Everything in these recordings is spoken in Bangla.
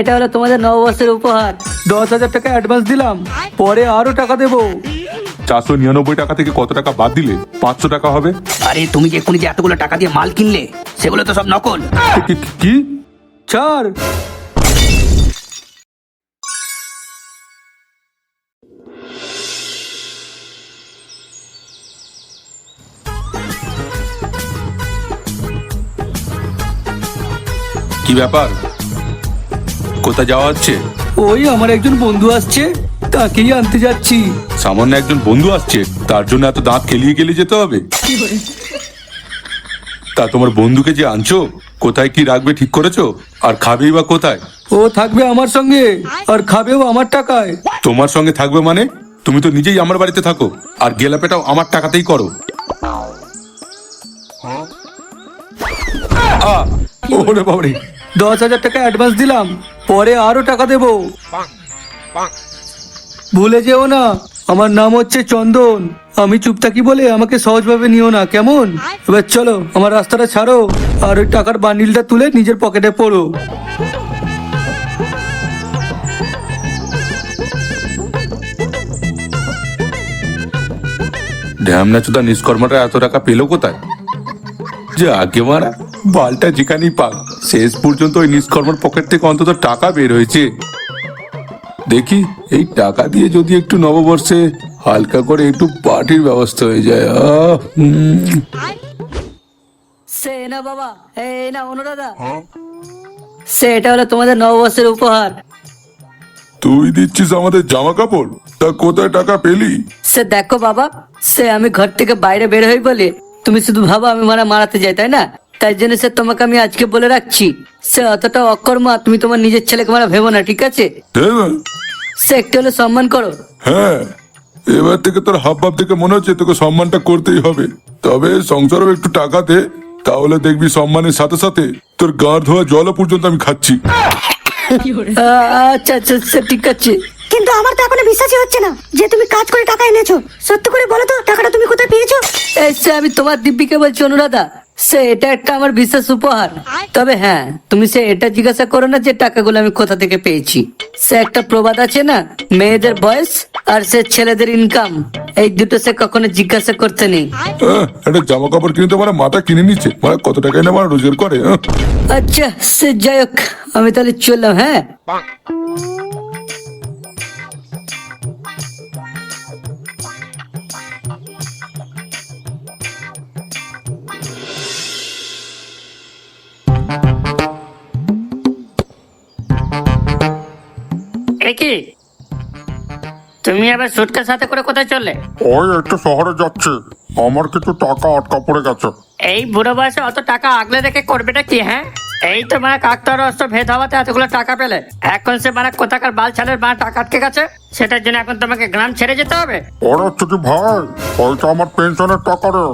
এটা হলো তোমাদের নববর্ষের উপহার। 10,000 টাকা অ্যাডভান্স দিলাম, পরে আরো টাকা দেবো। 499 টাকা থেকে কত টাকা বাদ দিলে 500 টাকা হবে? আরে তুমি যে এক্ষুনি যে এতগুলো টাকা দিয়ে মাল কিনলে সেগুলো তো সব নকল। কি? ছাড়। কি ব্যাপার, কোথায় যাওয়া হচ্ছে? ওই আমার একজন বন্ধু আসছে, তাকেই আনতে যাচ্ছি। সামান্য একজন বন্ধু আসছে, তার জন্য এত দাঁত কেলিয়ে কেলিয়ে যেতে হবে? তা তোমার বন্ধুকে যে আনছো, কোথায় কি রাখবে ঠিক করেছো? আর খাবেই বা কোথায়? ও থাকবে আমার সঙ্গে, আর খাবেও আমার টাকায়। তোমার সঙ্গে থাকবে মানে? তুমি তো নিজেই আমার বাড়িতে থাকো, আর গেলাপেটাও আমার টাকাতেই করো। ওরে বাবারে! 10,000 টাকা অ্যাডভান্স দিলাম, পরে আরো টাকা দেবো। ভুলে যেও না, আমার নাম হচ্ছে চন্দন। আমি চুপ থাকি বলে আমাকে সহজভাবে নিও না, কেমন? এবার চলো, আমার রাস্তাটা ছাড়ো, আর ওই টাকার বান্ডিলটা তুলে নিজের পকেটে পড়ো। ঢ্যামনা চোদা নিষ্কর্মটা এত টাকা পেলো কোথায়? যে আগে মারা বালটা যেখানেই পাক, শেষ পর্যন্ত ওই নিষ্কর্মার পকেট থেকে অন্তত টাকা বের হয়েছে। দেখি এই টাকা দিয়ে যদি একটু নববর্ষে হালকা করে একটু পার্টির ব্যবস্থা হয়ে যায়। সে না বাবা, এই না অনুরাধা, সে এটা হলো তোমাদের নববর্ষের উপহার। তুই দিচ্ছিস আমাদের জামা কাপড়? তা কোথায় টাকা পেলি? সে দেখো বাবা, সে আমি ঘর থেকে বাইরে বের হই বলে তুমি শুধু ভাবো আমি মারাতে যাই, তাই না? তাই জন্য সে তোমাকে আমি আজকে বলে রাখছি, সে অতটা অকর্মা তুমি তোমার নিজের ছেলেকে মারা ভেবো না, ঠিক আছে? সে একটু হলে সম্মান করো। হ্যাঁ, এবার থেকে তোর হাব ভাব থেকে মনে হচ্ছে তোকে সম্মানটা করতেই হবে। তবে সংসারেও একটু টাকা দে, তাহলে দেখবি সম্মানের সাথে সাথে তোর গাঁর ধোয়া জলও পর্যন্ত আমি খাচ্ছি। আচ্ছা আচ্ছা, সে ঠিক আছে। কিন্তু আমার তো এখনো বিশ্বাসই হচ্ছে না যে তুমি কাজ করে টাকা এনেছো। সত্যি করে বলো তো, টাকাটা তুমি কোথায় পেয়েছো? এই সে আমি তোমার দিব্যিকে বলছি অনুরাধা, সে এটা একটা আমার বিশেষ উপহার। তবে হ্যাঁ, তুমি সে এটা জিজ্ঞাসা করো না যে টাকাগুলো আমি কোথা থেকে পেয়েছি। সে একটা প্রবাদ আছে না, মেয়েদের বয়স আর সে ছেলেদের ইনকাম, এই দুটো সে কখনো জিজ্ঞাসা করতে নেই। একটা জামা কাপড় কিনতে মানে মাথা কিনে নিচ্ছে, মানে কত টাকা না মানে রোজগার করে। আচ্ছা সে যাই হোক, আমি তাহলে চললাম। হ্যাঁ, কি তুমি আবার সুটকেস সাথে করে কোথায় চললে? ওই একটু শহরে যাচ্ছে, আমার কিছু টাকা আটকা পড়ে গেছে। এই বুড়ো বয়সে অত টাকা আগলে রেখে করবেটা কি? হ্যাঁ, এই তো মানে কাকতার অস্ত্র ভেদ হওয়াতে এতগুলো টাকা পেলে, এখন সে মানে কোথাকার বাল ছালের মানে টাকা আটকে গেছে, সেটার জন্য এখন তোমাকে গ্রাম ছেড়ে যেতে হবে? ওরে ছুটি ভাই, ওইটা আমার পেনশনের টাকা রে।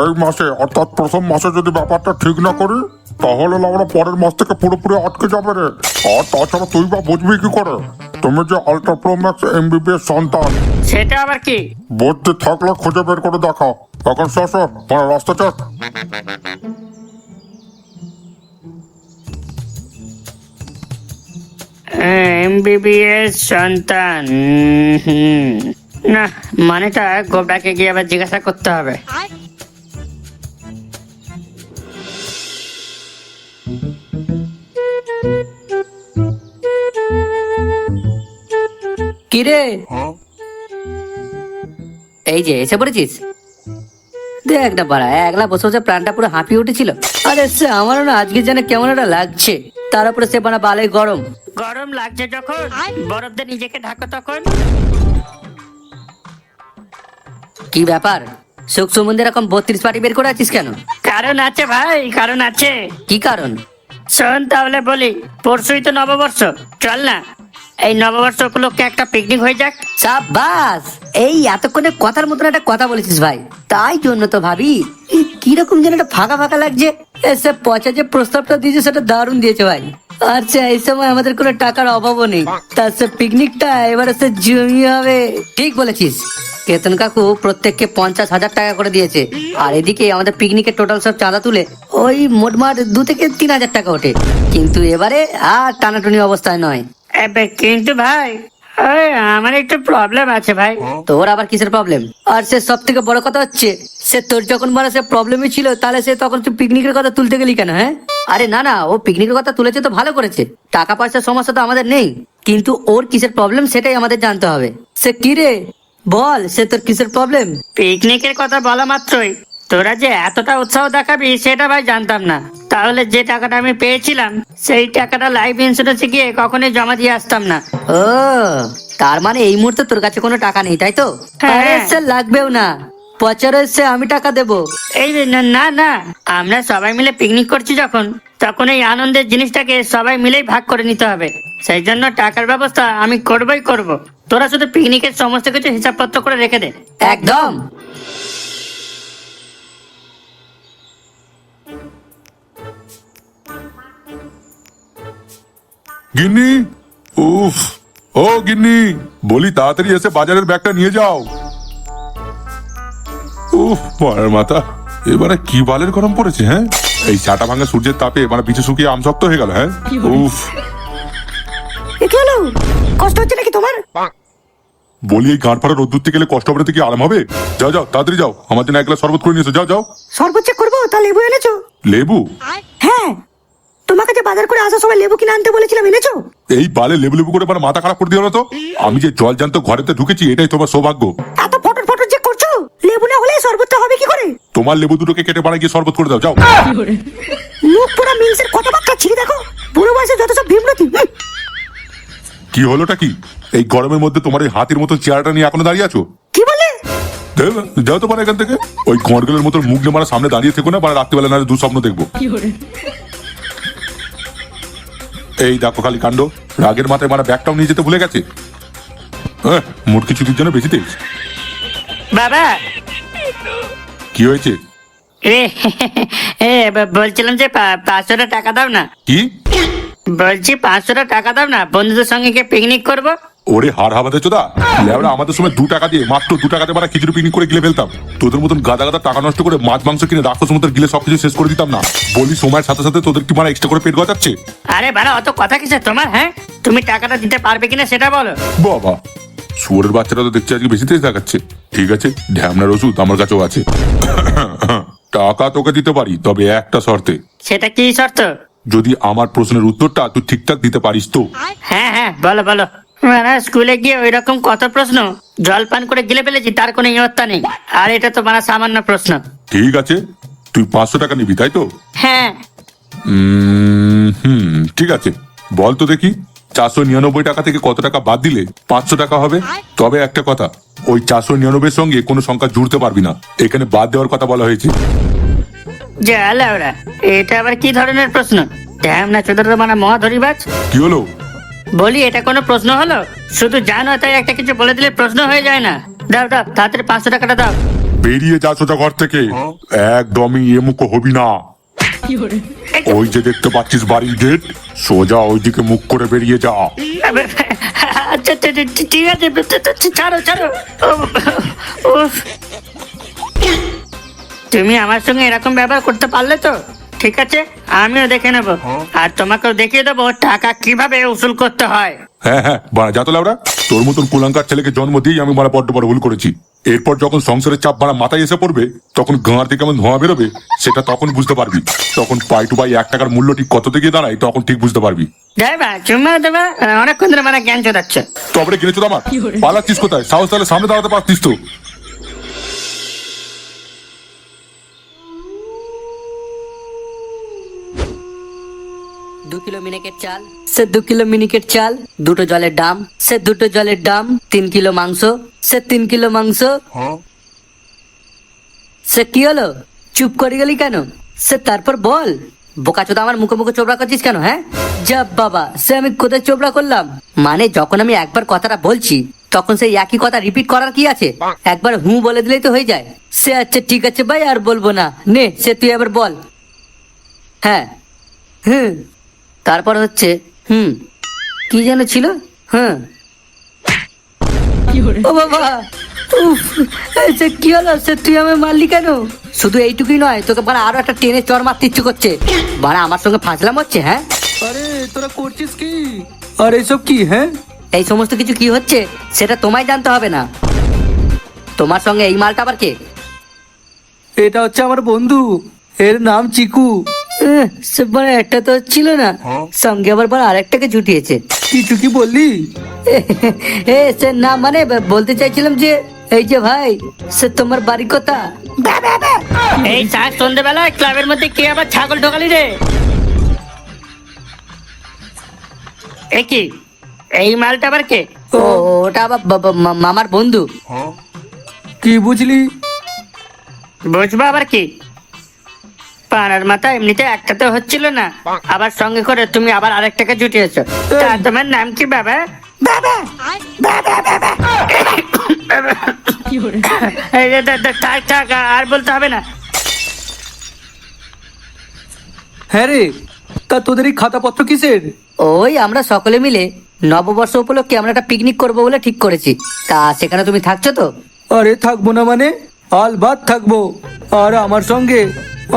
এই মাসে অর্থাৎ প্রথম মাসে যদি ব্যাপারটা ঠিক না করি, তাহলে আমরা পরের মাস থেকে পুরোপুরি আটকে যাবে রে। আর তাছাড়া তুই বা বুঝবি কি করে? তুমি যে আল্ট্রা প্রো ম্যাক্স MBBS সন্তান, সেটা আবার কি? বুদ্ধি থাকলে খুঁজে বের করে দেখাও। এখন সর মানে রাস্তা চাক। MBBS সন্তান, না মানেটা গোবরাকে গিয়ে আবার জিজ্ঞাসা করতে হবে। কিরে, এই যে এসে পড়েছিস? দেখ না পাড়া, একলা বসে বসে প্রাণটা পুরো হাঁপিয়ে উঠেছিল। আরে সে আমারও না আজকে যেন কেমন একটা লাগছে, তার উপরে সে বানা বালে গরম। গরম লাগছে যখন বরফ দিয়ে নিজেকে ঢাকো তখন। কি ব্যাপার, সুখ সুমন্দির এরকম 32 পার্টি বের করে আছিস কেন? কারণ আছে ভাই, কারণ আছে। কি কারণ? শোন তাহলে বলি, পরশুই তো নববর্ষ, চল না এই নববর্ষ উপলক্ষে একটা পিকনিক হয়ে যাক। সাবাস, এই এতক্ষণে কথার মতন একটা কথা বলেছিস ভাই। তাই জন্য তো ভাবি কিরকম যেন একটা ফাঁকা ফাঁকা লাগছে। এসে পচা যে প্রস্তাবটা দিয়েছে সেটা দারুণ দিয়েছে ভাই। আচ্ছা, এই সময় আমাদের কোনো টাকার অভাবও নেই, তার সে পিকনিকটা এবারে সে জমি হবে। ঠিক বলেছিস, কেতন কাকু প্রত্যেককে 50,000 টাকা করে দিয়েছে, আর এদিকে আমাদের পিকনিকের টোটাল সব চাঁদা তুলে ওই মোটমাট 2 থেকে 3,000 টাকা ওঠে। কিন্তু এবারে আর টানাটুনি অবস্থায় নয়। কিন্তু ভাই ওই আমার একটু প্রবলেম আছে ভাই। তোর আবার কিসের প্রবলেম? আর সে সব থেকে বড় কথা হচ্ছে, সে তোর যখন মানে সে প্রবলেমই ছিল, তাহলে সে তখন তুই পিকনিকের কথা তুলতে গেলি কেন? হ্যাঁ, আরে না না, ও পিকনিকের কথা তুলেছে তো ভালো করেছে, টাকা পয়সার সমস্যা তো আমাদের নেই, কিন্তু ওর কিসের প্রবলেম সেটাই আমাদের জানতে হবে। সে কি রে বল, সে তোর কিসের প্রবলেম? পিকনিকের কথা বলা মাত্রই তোরা যে এতটা উৎসাহ দেখাবি সেটা ভাই জানতাম না। তাহলে যে টাকাটা আমি পেয়েছিলাম সেই টাকাটা লাইফ ইন্স্যুরেন্সে গিয়ে কখনোই জমা দিয়ে আসতাম না। ও, তার মানে এই মুহূর্তে তোর কাছে কোনো টাকা নেই, তাই তো? হ্যাঁ। আরে সে লাগবেও না, বছরে সে আমি টাকা দেবো। এই যে না না, আমরা সবাই মিলে পিকনিক করছি যখন, তখন এই আনন্দের জিনিসটাকে সবাই মিলেই ভাগ করে নিতে হবে। সেই জন্য টাকার ব্যবস্থা আমি করবই করব। তোরা শুধু পিকনিকের সমস্ত কিছু হিসাবপত্র করে রেখে দে। একদম। গিন্নি, উফ, ও গিন্নি, বলি তাড়াতাড়ি এসে বাজারের ব্যাগটা নিয়ে যাও। উফ, মায়ের মাথা, এবারে কি বালের গরম পড়েছে। হ্যাঁ, এই চাটা ভাঙা সূর্যের তাপে মানে পিছু শুকিয়ে আমশক্ত হয়ে গেল। হ্যাঁ, উফ, এ কি হলো? কষ্ট হচ্ছে নাকি তোমার? বলি এই গাঁট ফাটা রোদ্দুরতে গেলে কষ্ট হবে কি আরাম হবে? যাও যাও, তাড়াতাড়ি যাও, আমার জন্য 1 গ্লাস শরবত করে নিয়ে এসো। যাও যাও। শরবত চেক করবো, তা লেবু এনেছো? লেবু? হ্যাঁ, তোমাকে যে বাজার করে আসার সময় লেবু কিনে আনতে বলেছিলাম, এনেছো? এই বালে লেবু লেবু করে মানে মাথা খারাপ করে দিও না তো। আমি যে জল জানতো ঘরেতে ঢুকেছি, এটাই তোমার সৌভাগ্য। এত ফটর ফটর যে করছো, লেবু না হলে শরবতটা হবে কি করে? তোমার লেবু দুটোকে কেটে পাড়ায় গিয়ে শরবত করে দাও। যাও। মুখ পোড়া মিংসের কথাবার্তা ছিঁড়ে দেখো, বুড়ো বয়সে যত সব ভীমরতি। কি হলোটা কি? এই গরমের মধ্যে তোমার এই হাতির মতো চেয়ারটা নিয়ে এখনো দাঁড়িয়ে আছো? কি বলে? যাও তো মানে এখান থেকে। ওই গড়গলের মতো মুখ নিয়ে মানে সামনে দাঁড়িয়ে থেকো না, মানে রাত্রিবেলা না দুঃস্বপ্ন দেখবো। এই দেখো খালি কাণ্ড, রাগের মাথায় মানে ব্যাগটাও নিয়ে যেতে ভুলে গেছে। মুটকি চুরির জন্য বেশি তেজ। বাবা, কি হয়েছে? এ বলছিলাম যে 500 টাকা দাও না। কি বলছি 500 টাকা দাও না, বন্ধুদের সঙ্গে গিয়ে পিকনিক করবো। ওরে হার হামাতে চোদা, লেবরা আমাদের সময় 2 টাকা দিয়ে, মাত্র 2 টাকাতে মানে খিচুড়ি পিকনিক করে গিলে ফেলতাম। তোদের মতন গাদা গাদা টাকা নষ্ট করে মাছ মাংস কিনে রাক্ষস মতন গিলে সবকিছু শেষ করে দিতাম না। বলি সময়ের সাথে সাথে তোদের কি মানে এক্সট্রা করে পেট গজাচ্ছে? আরে বাড়া, অত কথা কিসের তোমার? হ্যাঁ, তুমি টাকাটা দিতে পারবে কিনা সেটা বলো। বাবা, শুয়োরের বাচ্চারা তো দেখছি আজকে বেশি তেজ দেখাচ্ছে। ঠিক আছে, ঢ্যামনার ওষুধ আমার কাছেও আছে। টাকা তোকে দিতে পারি, তবে একটা শর্তে। সেটা কি শর্ত? যদি আমার প্রশ্নের উত্তরটা তুই ঠিকঠাক দিতে পারিস তো। হ্যাঁ হ্যাঁ, বলো বলো। মানে স্কুলে গিয়ে ওই রকম কত প্রশ্ন জল পান করে গিলে ফেলেছি, তার কোনো ইয়ত্তা নেই। আর এটা তো মানে সামান্য প্রশ্ন। ঠিক আছে, তুই 500 টাকা নিবি তাই তো? হ্যাঁ। ঠিক আছে, বল তো দেখি 499 টাকা থেকে কত টাকা বাদ দিলে 500 টাকা হবে? তবে একটা কথা, ওই 499 সঙ্গে কোনো সংখ্যা জুড়তে পারবি না, এখানে বাদ দেওয়ার কথা বলা হয়েছে। জালা ওরা, এটা আবার কি ধরনের প্রশ্ন? ড্যাম না চোদার মানে মহাধরিবাজ। কি হলো? বলি এটা কোনো প্রশ্ন হলো? শুধু জানো তাই একটা কিছু বলে দিলে প্রশ্ন হয়ে যায় না। দাও দাও, তাড়াতাড়ি 500 টাকাটা দাও। বেরিয়ে যা সোজা ঘর থেকে, একদমই এমুখো হবি না। ওই যে দেখতে পাচ্ছিস বাড়ির গেট, সোজা ওইদিকে মুখ করে বেরিয়ে যা। আচ্ছা আচ্ছা, ঠিক আছে, ছাড়ো ছাড়ো। উফ। তুমি আমার সঙ্গে এরকম ব্যবহার করতে পারলে তো ঠিক আছে, আমিও দেখে নেবো, আর তোমাকেও দেখিয়ে দেবো টাকা কিভাবে উসুল করতে হয়। হ্যাঁ হ্যাঁ, বাড়া যা তো লাউরা, তোর মতন কুলাঙ্কার ছেলেকে জন্ম দিয়েই আমি বড় বড্ড বড় ভুল করেছি। এরপর যখন সংসারের চাপ বাড়া মাথায় এসে পড়বে, তখন গাঁর থেকে কেমন ধোঁয়া বেরোবে সেটা তখন বুঝতে পারবি। তখন পাই টু পাই 1 টাকার মূল্য ঠিক কত থেকে দাঁড়ায় তখন ঠিক বুঝতে পারবি। যাইবা চুম্মা দেবা, অনেকক্ষণ ধরে মানে জ্ঞান চোদাচ্ছে। তবে কিনেছো আমার পালাচ্ছিস কোথায়? সাহস তাহলে সামনে দাঁড়াতে পারতিস তো। দু কিলো মিনিকেট চাল, সে 2 কিলো মিনিকেট চাল, 2টো জলের ডাম, সে 2টো জলের ডাম, 3 কিলো মাংস, সে 3 কিলো মাংস। সে কি হলো, চুপ করে গেলি কেন? সে তারপর বল। বোকাচোদা আমার মুখে মুখে চোবড়া করছিস কেন? হ্যাঁ, যা বাবা, সে আমি কোথায় চোবড়া করলাম? মানে যখন আমি একবার কথাটা বলছি তখন সেই একই কথা রিপিট করার কি আছে? একবার বলে দিলেই তো হয়ে যায়। সে আচ্ছা ঠিক আছে ভাই, আর বলবো না, নে সে তুই এবার বল। হ্যাঁ, তারপর হচ্ছে কি যেন ছিল? ও বাবা, উফ, এই সে কি হলো? সে তুই আমায় মারলি কেন? শুধু এইটুকুই নয়, তোকে বাড়া আরো একটা টেনে চড় মারতে ইচ্ছে করছে। বাড়া আমার সঙ্গে ফাজলাম হচ্ছে, হ্যাঁ? আরে তোরা করছিস কি? আর এসব কি? হ্যাঁ, এই সমস্ত কিছু কি হচ্ছে সেটা তোমায় জানতে হবে না। তোমার সঙ্গে এই মালটা আবার কে? এটা হচ্ছে আমার বন্ধু, এর নাম চিকু। সে বাড়া একটা তো ছিল না, সঙ্গে আবার বাড়া আরেকটাকে জুটিয়েছে। কিছু কি বললি? সে না মানে বলতে চাইছিলাম যে এই যে ভাই, সে তোমার বাড়ি কোথা? এই চার সন্ধ্যেবেলায় ক্লাবের মধ্যে কে আবার ছাগল ঢোকালি রে? এ কি, এই মালটা আবার কে? ও, ওটা আবার মামার বন্ধু। কি বুঝলি? বুঝবো আবার কি? পাড়ার মাথা এমনিতে একটা তো হচ্ছিল না, আবার সঙ্গে করে তুমি আবার আরেকটাকে জুটিয়েছো। তা তোমার নাম কি বাবা? এই যে, থাক থাক, আর বলতে হবে না। হ্যাঁ রে, তা তোদের এই খাতাপত্র কিসের? ওই আমরা সকলে মিলে নববর্ষ উপলক্ষে আমরা একটা পিকনিক করবো বলে ঠিক করেছি। তা সেখানে তুমি থাকছো তো? আরে থাকবো না মানে? আলবাত থাকবো। আর আমার সঙ্গে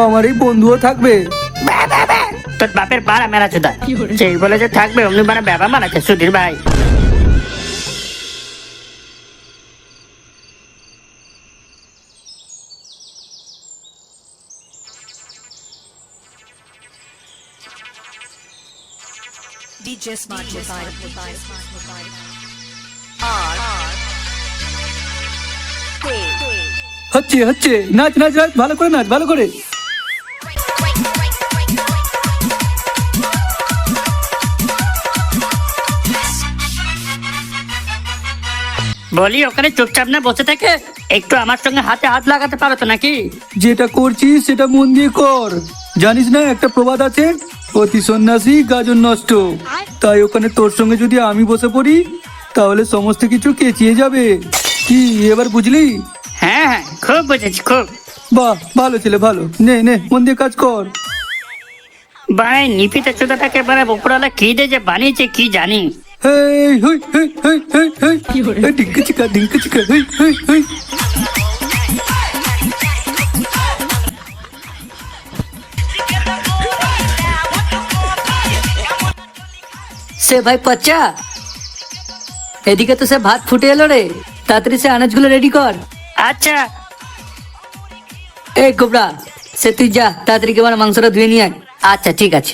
আমার এই বন্ধুও থাকবে। তোর বাপের পাড়া মেরা চোদা, সেই বলে যে থাকবে অমনি মানে বাবা মারাচ্ছে সুধীর ভাই। DJ Smart Mobile. হচ্ছে হচ্ছে, নাচ নাচ নাচ, ভালো করে নাচ, ভালো করে। বলি ওখানে চুপচাপ না বসে থেকে একটু আমার সঙ্গে হাতে হাত লাগাতে পারো তো নাকি? যেটা করছিস সেটা মন দিয়ে কর। জানিস না একটা প্রবাদ আছে, অতি সন্ন্যাসী গাজন নষ্ট। তাই ওখানে তোর সঙ্গে যদি আমি বসে পড়ি তাহলে সমস্ত কিছু কেচিয়ে যাবে। কি এবার বুঝলি? হ্যাঁ হ্যাঁ, খুব বুঝেছি খুব। বাহ, ভালো ছেলে, ভালো। নে নে, মন দিয়ে কাজ কর। ভাই নিপিতে চোদাটাকে মানে উপরওয়ালা কি দিয়ে যে বানিয়েছে কি জানি। হেই হুই হেই হেই হেই হেই, এই ডিঙ্কা চিকা ডিঙ্কা চিকা, হেই হেই হেই। সে ভাই পচ্চা, এদিকে তো সে ভাত ফুটে এলো রে, তাড়াতাড়ি সে আনাজগুলো রেডি কর। আচ্ছা। এই গোবরা, সে তুই যা তাড়াতাড়ি কেবল মাংসটা ধুয়ে নিয়ে আয়। আচ্ছা ঠিক আছে।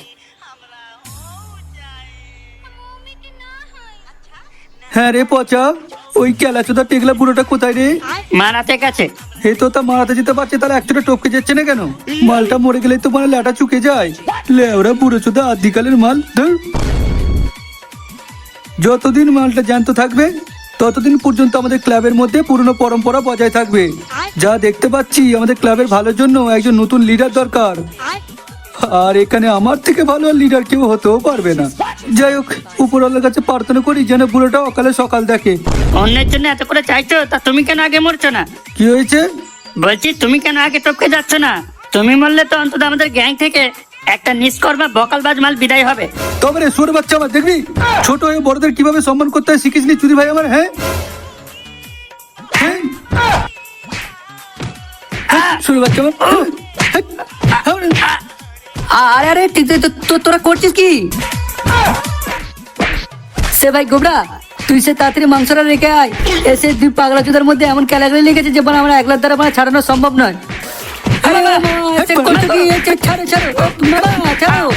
হ্যাঁ রে পচা, ওই কেলাচোদা টেকলা বুড়োটা কোথায় রে? মারাতে গেছে। এ তো তা মারাতে যেতে পারছে, তাহলে একচোটা টপকে যাচ্ছে না কেন? মালটা মরে গেলে তো মানে ল্যাটা চুকে যায়। লেওরা বুড়ো চোদা আদিকালের মাল, ধুর। যতদিন মালটা জ্যান্ত থাকবে ততদিন পর্যন্ত আমাদের ক্লাবের মধ্যে পুরনো পরম্পরা বজায় থাকবে। যা দেখতে পাচ্ছি আমাদের ক্লাবের ভালোর জন্য একজন নতুন লিডার দরকার। আর এখানে আমার থেকে ভালো লিডার কেউ হতেও পারবে না। যাই হোক, উপরওয়ালার কাছে প্রার্থনা করি যেন বুড়োটা অকালে সকাল দেখে। অন্যের জন্য এত করে চাইছো, তা তুমি কেন আগে মরছো না? কি হয়েছে? বলছি তুমি কেন আগে টপকে যাচ্ছ না? তুমি মরলে তো অন্তত আমাদের গ্যাং থেকে একটা নিষ্কর্মা বকালবাজ মাল বিদায় হবে। তবে রে সুর বাচ্চা আমার, দেখবি ছোট হয়ে বড়দের কিভাবে সম্মান করতে হয় শিখিসনি চুরি ভাই আমার? হ্যাঁ হ্যাঁ? সুর বাচ্চা আমার, আরে আরে তোরা করছিস কি? সে ভাই গোবরা, তুই সে তাড়াতাড়ি মাংসটা রেখে আয়। এসে দুই পাগলা চোদার মধ্যে এমন ক্যালাগরি লেগেছে যে আমরা একলার দ্বারা মানে ছাড়ানো সম্ভব নয়। আরে মামা, সে করছো কি? ছাড়ো ছাড়ো মামা, ছাড়ো।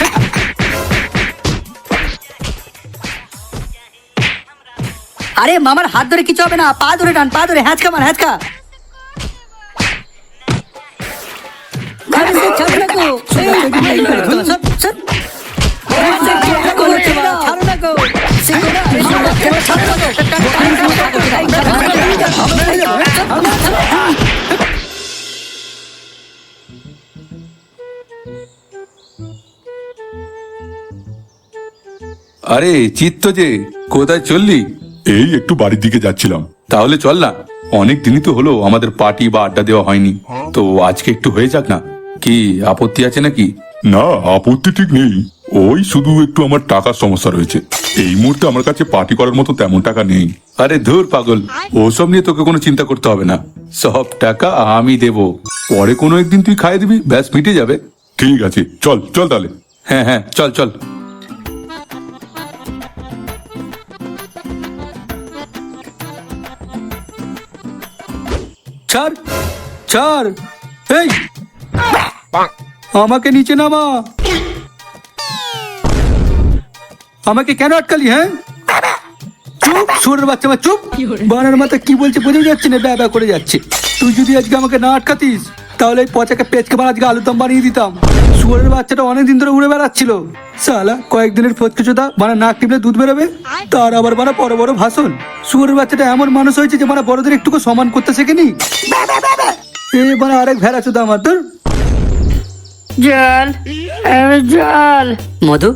আরে মামার হাত ধরে কিছু হবে না, পা ধরে টান, পা ধরে হ্যাঁচকা মার, হ্যাঁচকা। আরে সে ছাড়ো না গো, সব সব ছাড়ো না গো, সে ছাড়ো না গো। আরে চিত্ত যে, কোথায় চললি? এই একটু বাড়ির দিকে যাচ্ছিলাম। তাহলে চল না, অনেক দিনই তো হলো আমাদের পার্টি বা আড্ডা দেওয়া হয়নি, তো আজকে একটু হয়ে যাক না। কি আপত্তি আছে নাকি? না, আপত্তি ঠিক নেই। ওই শুধু একটু আমার টাকার সমস্যা রয়েছে। এই মুহূর্তে আমার কাছে পার্টি করার মতো তেমন টাকা নেই। আরে ধুর পাগল, ওসব নিয়ে তোকে কোনো চিন্তা করতে হবে না, সব টাকা আমি দেব। পরে কোনো একদিন তুই খাইয়ে দিবি, ব্যাস মিটে যাবে। ঠিক আছে, চল চল তাহলে। হ্যাঁ হ্যাঁ, চল চল। ছাড় ছাড়, এই আমাকে নিচে নামা। আমাকে কেন আটকালি? হ্যাঁ চুপ, সুরের বাচ্চা আমার চুপ। বানার মাথা কি বলছে বোঝা যাচ্ছে না, ব্যা করে যাচ্ছে। তুই যদি আজকে আমাকে না আটকাতিস তাহলে এই পচাকে পেঁচকে বানা আজকে আলুদম বানিয়ে দিতাম। সুরের বাচ্চাটা অনেকদিন ধরে উড়ে বেড়াচ্ছিল, সালা কয়েকদিনের ফচকেচোদা বানা নাক টিপলে দুধ বেরোবে, তার আবার বানা বড় বড় ভাষণ। সুরের বাচ্চাটা এমন মানুষ হয়েছে যে বানা বড়দের একটুকু সম্মান করতে শেখেনি। এ বানা আরেক ভেড়া চোদা আমার তোর। জল, জল। মধু,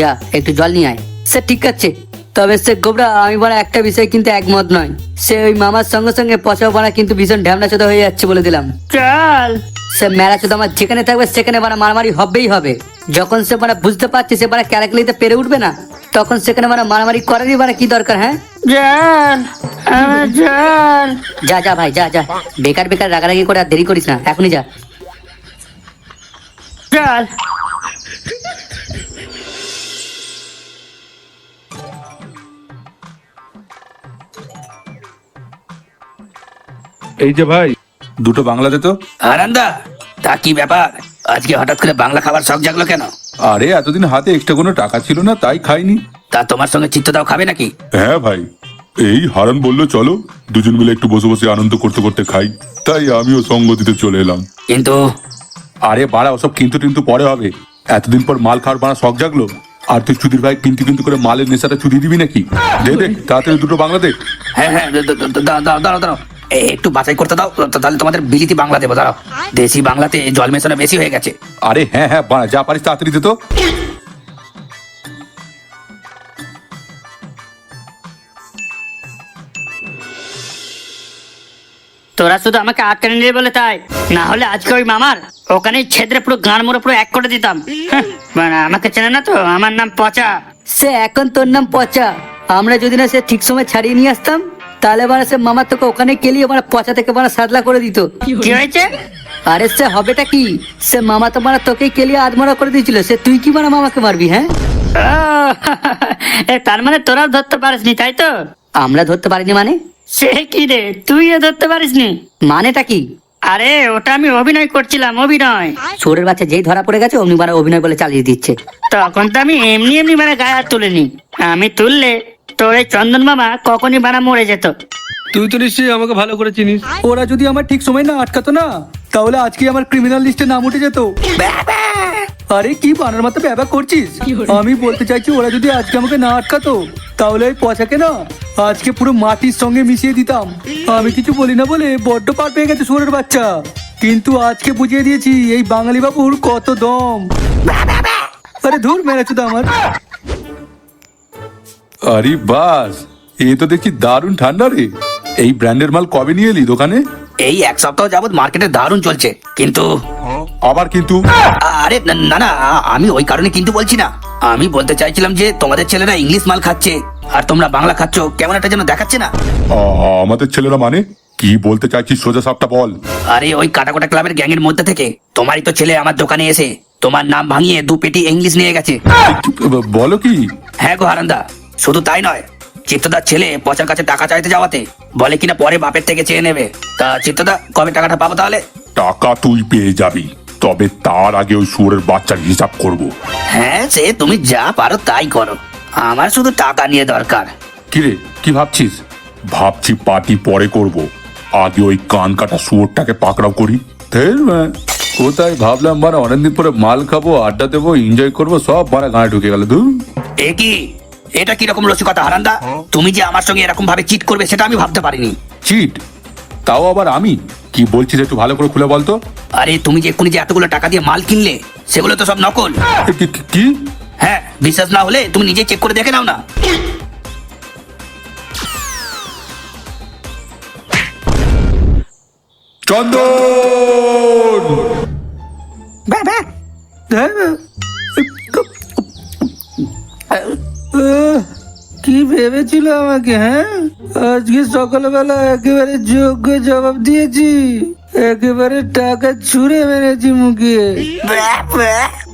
যা একটু জল নিয়ে আয়। সে ঠিক আছে, তবে সে গোবরা আমি বলা একটা বিষয় কিন্তু একমত নয়। সে ওই মামার সঙ্গে সঙ্গে পচাও বানা কিন্তু ভীষণ ঢ্যামনা চোদা হয়ে যাচ্ছে বলে দিলাম। জল। সে মেলা চোদা আমার যেখানে থাকবে সেখানে বানা মারামারি হবেই হবে। যখন সে বানা বুঝতে পারছে সে বানা ক্যারাকলিতে পেরে উঠবে না, তখন সেখানে বানা মারামারি করারই বানা কি দরকার? হ্যাঁ জল, জল। যা যা ভাই, যা যা, বেকার বেকার রাগারাগি করে আর দেরি করিস না, এখনই যা। জল। এই যে ভাই, দুটো বাংলা দে তো। আনন্দা, তা কি ব্যাপার? আজকে হঠাৎ করে বাংলা খাবার শখ জাগলো কেন? আরে এতদিন হাতে এক্সট্রা কোনো টাকা ছিল না, তাই খাইনি। তা তোমার সঙ্গে চিত্তদাও খাবে নাকি? হ্যাঁ ভাই, এই হারান বললো চলো দুজন মিলে একটু বসে বসে আনন্দ করতে করতে খাই, তাই আমিও সঙ্গ দিতে চলে এলাম। কিন্তু আরে বাড়া, ওসব কিন্তু কিন্তু পরে হবে। এতদিন পর মাল খাওয়ার বানা শখ জাগলো, আর তুই চুদির ভাই কিন্তু কিন্তু করে মালের নেশাটা চুদি দিবি নাকি? দে দে তাড়াতাড়ি দুটো বাংলা দে। হ্যাঁ হ্যাঁ, দাঁড়াও দাঁড়াও দাঁড়াও, একটু বাছাই করতে দাও, তাহলে তোমাদের বিলিতি বাংলা দেবো। দাঁড়াও, দেশি বাংলাতে জল মেশানো বেশি হয়ে গেছে। আরে হ্যাঁ হ্যাঁ বাড়া, যা পারিস তাড়াতাড়ি দে তো। তোরা শুধু আমাকে আটকানি দিয়ে বলে তাই, না হলে আজকে ওই মামার ওখানেই ছেদরে পুরো গান মোড়ে পুরো এক করে দিতাম। হ্যাঁ, মানে আমাকে চেনে না তো, আমার নাম পচা। সে এখন তোর নাম পচা। আমরা যদি না সে ঠিক সময় ছাড়িয়ে নিয়ে আসতাম তাহলে বানা সে মামা তোকে ওখানে কেলিয়ে বানা পচা থেকে বানা সাদলা করে দিত। কি হয়েছে? আরে সে হবেটা কি, সে মামা তো বানা তোকেই কেলিয়ে আধমরা করে দিয়েছিল, সে তুই কি বানা মামাকে মারবি? হ্যাঁ তার মানে তোরাও ধরতে পারিসনি তাই তো? আমরা ধরতে পারিনি মানে? সে কি রে, তুইও ধরতে পারিসনি? মানেটা কি? আরে ওটা আমি অভিনয় করছিলাম, অভিনয়। চোরের বাচ্চা যেই ধরা পড়ে গেছে অমনি বানা অভিনয় বলে চালিয়ে দিচ্ছে। তখন তো আমি এমনি এমনি মানে গায়ে হাত তুলিনি, আমি তুললে তোর এই চন্দন মামা কখনই বানা মরে যেত। তুই তো নিশ্চয়ই আমাকে ভালো করে চিনিস। ওরা যদি আমার ঠিক সময় না আটকাতো না তাহলে আজকে আমার ক্রিমিনাল লিস্টে নাম উঠে যেত। আরে কি বানার মতো ব্যাপার করছিস? আমি বলতে চাইছি ওরা যদি আজকে আমাকে না আটকাতো তাহলে ওই পচাকে না আজকে পুরো মাটির সঙ্গে মিশিয়ে দিতাম। আমি কিছু বলি না বলে বড্ড পার পেয়ে গেছে সুরের বাচ্চা, কিন্তু আজকে বুঝিয়ে দিয়েছি এই বাঙালি বাবুর কত দম। আরে ধুর মেরেছো তো আমার। আরে বাস, এ তো দেখি দারুণ ঠান্ডা রে। এই ব্র্যান্ডের মাল কবে নিয়ে এলি দোকানে? এই এক সপ্তাহ যাবত মার্কেটে দারুণ চলছে, কিন্তু আবার কিন্তু? আরে না না, আমি ওই কারণে কিন্তু বলছি না। আমি বলতে চাইছিলাম যে তোমাদের ছেলেরা ইংলিশ মাল খাচ্ছে আর তোমরা বাংলা খাচ্ছ, কেমন একটা যেন দেখাচ্ছে না? আমাদের ছেলেরা মানে কি বলতে চাইছিস সোজা সাপটা বল। আরে ওই কাটাকোটা ক্লাবের গ্যাংয়ের মধ্যে থেকে তোমারই তো ছেলে আমার দোকানে এসে তোমার নাম ভাঙিয়ে 2 পেটি ইংলিশ নিয়ে গেছে। বলো কি? হ্যাঁ গো হারান্দা, শুধু তাই নয়, চিত্তদার ছেলে পচার কাছে টাকা চাইতে যাওয়াতে বলে কিনা পরে বাপের থেকে চেয়ে নেবে। তা চিত্তদা কবে টাকাটা পাবো তাহলে? টাকা তুই পেয়ে যাবি, তবে তার আগে ওই শুয়োরের বাচ্চার হিসাব করব। হ্যাঁ, সে তুমি যা পারো তাই করো, আমার শুধু টাকা নিয়ে দরকার। কিরে, কি ভাবছিস? ভাবছি পার্টি পরে করব, আগে ওই কান কাটা শুয়োরটাকে পাকড়াও করি। কোথায় ভাবলাম মানে অনেকদিন পরে মাল খাবো, আড্ডা দেবো, এনজয় করবো, সব মানে গায়ে ঢুকে গেল। এ কি, এটা কিরকম রসিকতা হারান্দা? তুমি যে আমার সঙ্গে এরকম ভাবে চিট করবে সেটা আমি ভাবতে পারিনি। চিট? তাও আবার আমি? কি বলছিস একটু ভালো করে খুলে বলতো। আরে তুমি যে এক্ষুনি যে এতগুলো টাকা দিয়ে মাল কিনলে সেগুলো তো সব নকল। কি? হ্যাঁ, বিশ্বাস না হলে তুমি নিজে চেক করে দেখে নাও না। চন্দন! কি ভেবেছিল আমাকে, হ্যাঁ? আজকে সকালবেলা একেবারে যোগ্য জবাব দিয়েছি, একেবারে টাকা ছুঁড়ে মেরেছি মুখে।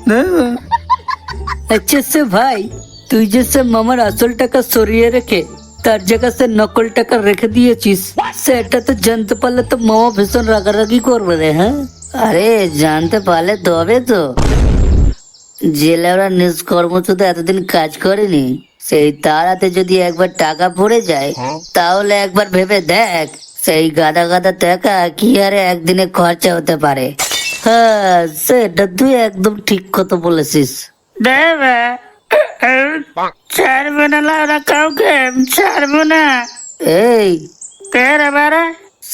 দেখো, আচ্ছা সে ভাই, তুই যে সে মামার আসল টাকা সরিয়ে রেখে তার জায়গা সে নকল টাকা রেখে দিয়েছিস, সেটা তো জানতে পারলে তো মামা ভীষণ রাগারাগি করবে রে। হ্যাঁ, আরে জানতে পারলে তবে তো। জেলে ওরা নিষ্কর্ম শুধু এতদিন কাজ করেনি, সেই তার হাতে যদি একবার টাকা পড়ে যায় তাহলে একবার ভেবে দেখ সেই গাদা গাদা টাকা কি আরে একদিনে খরচা হতে পারে। হ্যাঁ, সেটা তুই একদম ঠিক কথা বলেছিস। দেবে ছাড়বো না লাউরা, কাউকে ছাড়বো না। এই কে রে বারে?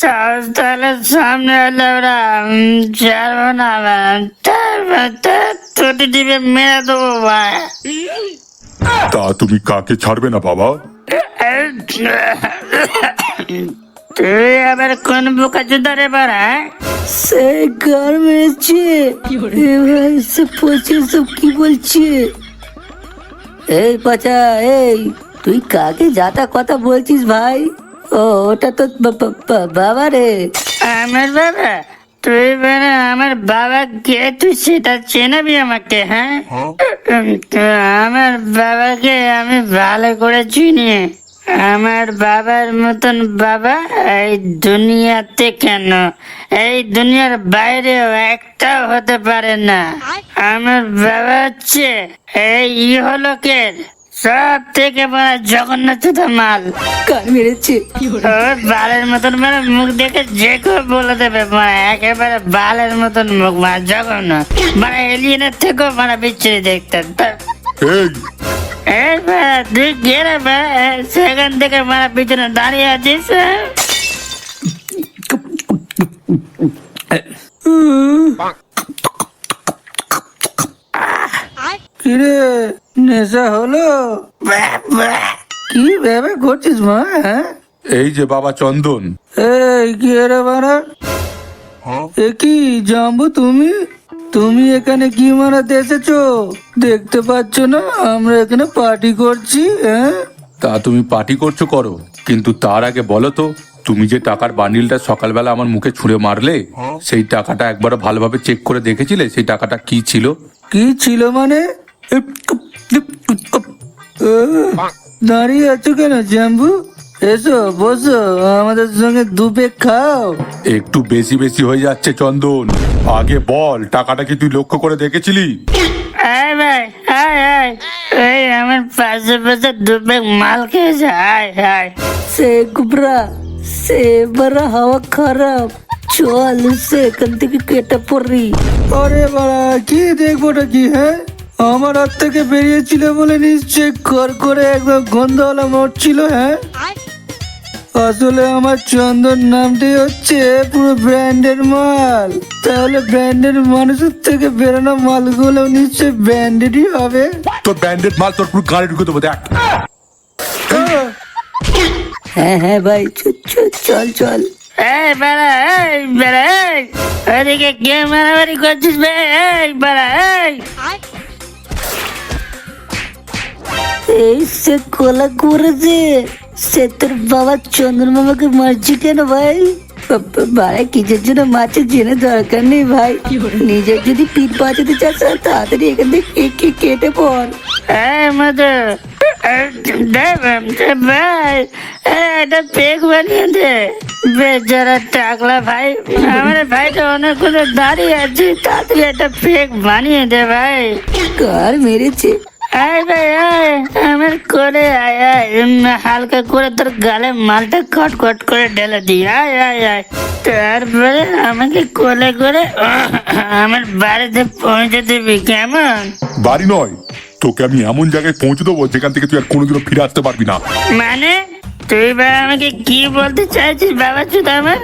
সাহস তাহলে সামনে এলে ওরা ছাড়বো না। তুটি টিপে মেরে দেবো ভাই। তা তুমি কাকে ছাড়বে না বাবা? তুই আবার কোন বোকা চুদা রে বারা? সে গার মেরেছে, এবার সে পচে সব কি বলছে? এই পচা, এই তুই কাকে যাতা কথা বলছিস ভাই? ও ওটা তো বাবা রে। আমার বাবা? তুই বেড়া আমার বাবা কে তুই সেটা চেনাবি আমাকে? হ্যাঁ, আমার বাবাকে আমি ভালো করে চিনি। আমার বাবার মতন বাবা এই দুনিয়াতে কেন, এই দুনিয়ার বাইরেও একটাও হতে পারে না। আমার বাবা হচ্ছে এই ইহলোকের সব থেকে বড় জগন্নাথ মাল। গার মেরেছে। ওর বালের মতন মানে মুখ দেখে যে কেউ বলে দেবে মানে একেবারে বালের মতন মুখ, মানে জগন্নাথ মানে এলিয়েনের থেকেও মানে বিচ্ছিরি দেখতে। এই এই ভাই, তুই গেলে সেখান থেকে মানে পিছনে দাঁড়িয়ে আছিস। কিরে নেশা হলো? কি ভেবে করছিস মা? হ্যাঁ, এই যে বাবা চন্দন। এই কি রে বাড়া? এ কি জাম্বু, তুমি তুমি এখানে কি মারাতে এসেছো? দেখতে পাচ্ছ না আমরা এখানে পার্টি করছি? হ্যাঁ, তা তুমি পার্টি করছো করো, কিন্তু তার আগে বলো তো, তুমি যে টাকার বান্ডিলটা সকালবেলা আমার মুখে ছুঁড়ে মারলে, সেই টাকাটা একবার ভালোভাবে চেক করে দেখেছিলে সেই টাকাটা কি ছিল? কি ছিল মানে? দাঁড়িয়ে আছো কেন জাম্বু? এসো বসো, আমাদের সঙ্গে দুপে খাও। একটু বেশি বেশি হয়ে যাচ্ছে চন্দন। আগে বল, টাকাটা কি তুই লক্ষ্য করে দেখেছিলি? আয় ভাই, আয় আয়, এই আমার পাশে পাশে দুবে মাল খেয়েছে। আয় আয়। সে গুবরা, সে বড় হাওয়া খারাপ, চল সেখান থেকে কেটে পড়ি। আরে বাড়া, কি দেখবোটা কি? হ্যাঁ, আমার হাত থেকে বেরিয়েছিল বলে নিশ্চয় করে একদম গন্ধওয়ালা মরছিল। হ্যাঁ, আসলে আমার চন্দন নামটাই হচ্ছে পুরো ব্র্যান্ডের মাল। তাহলে ব্র্যান্ডের মানুষের থেকে বেরোনো মালগুলো নিশ্চয় ব্র্যান্ডেডই হবে। তোর ব্যান্ডেড মাল তোর পুরো গাড়ি ঢুকে দেবো, দেখ। হ্যাঁ হ্যাঁ ভাই, চল চল। এই বেড়া, এই বেড়া, এই ওদিকে কে মারামারি করছিস বে? এই বেড়া, এই এই সে কোলা করেছে, সে তোর বাবা চন্দন মামাকে মারছি কেন ভাই? ভাই কিসের জন্য মারছে জেনে দরকার নেই ভাই। নিজের যদি পিঠ বাঁচাতে চাস তাড়াতাড়ি এখান থেকে কেটে পড়। এই মধু, ভাই এটা পেক বানিয়ে দে। বেচারা টাকলা ভাই, আমার ভাইটা অনেক করে দাঁড়িয়ে আছে, তাড়াতাড়ি একটা পেক বানিয়ে দে ভাই। কার মেরেছে? আয় ভাই আয়, আমার করে আয় আয়, হালকা করে তোর গালে মালটা কট কট করে ঢেলে দি। আয় আয় আয়, তারপরে আমাকে কোলে করে আমার বাড়িতে পৌঁছে দিবি, কেমন? বাড়ি নয়, তোকে আমি এমন জায়গায় পৌঁছে দেবো যেখান থেকে তুই আর কোনোদিনও ফিরে আসতে পারবি না। মানে তুই বা আমাকে কি বলতে চাইছিস বাবা চুদ আমার?